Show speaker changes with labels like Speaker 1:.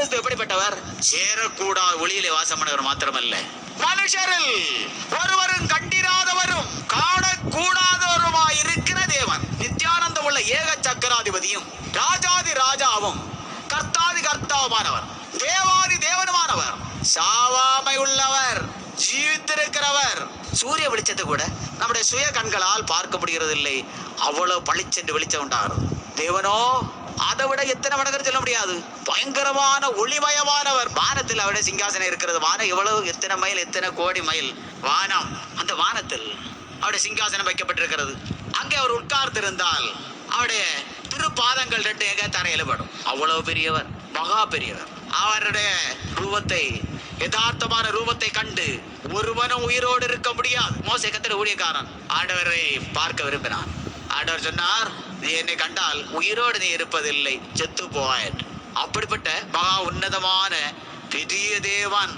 Speaker 1: கிறிஸ்து எப்படிப்பட்டவர்? சேரக்கூடாத ஒளியிலே வாசம் பண்ணவர் மாத்திரமல்ல, மனுஷரில் ஒருவரும் கண்டிராதவரும் காணக்கூடாதவருமாய் இருக்கிற தேவன், நித்தியானந்தம் உள்ள ஏக சக்கராதிபதியும் ராஜாதி ராஜாவும் கர்த்தாதி கர்த்தாவுமானவர், தேவாதி தேவனுமானவர், சாவாமை உள்ளவர், ஜீவித்திருக்கிறவர். சூரிய வெளிச்சத்தை கூட நம்முடைய சுய கண்களால் பார்க்க முடிகிறது இல்லை, அவ்வளவு பளிச்சென்று வெளிச்சம் உண்டாகிறது. தேவனோ அதை விட எத்தனை மடங்கு சொல்ல முடியாது, பயங்கரமான ஒளிமயமானவர். வானத்தில் அவருடைய சிங்காசனம் இருக்கிறது. வானம் எவ்வளவு, எத்தனை மைல், எத்தனை கோடி மைல் வானம். அந்த வானத்தில் அவருடைய சிங்காசனம் வைக்கப்பட்டிருக்கிறது. அங்கே அவர் உட்கார்ந்திருந்தால் அவருடைய திருப்பாதங்கள் ரெண்டு எங்க தரையில படும். அவ்வளவு பெரியவர், மகா பெரியவர். அவருடைய ரூபத்தை, யதார்த்தமான ரூபத்தை கண்டு ஒருவனும் உயிரோடு இருக்க முடியாது. மோசே கர்த்தருடைய ஊழியக்காரன் ஆண்டவரை பார்க்க விரும்பினான். ஆண்டவர் சொன்னார், நீ என்னை கண்டால் உயிரோடு நீ இருப்பதில்லை, செத்து போவாய். அப்படிப்பட்ட மகா உன்னதமான பெரிய தேவன்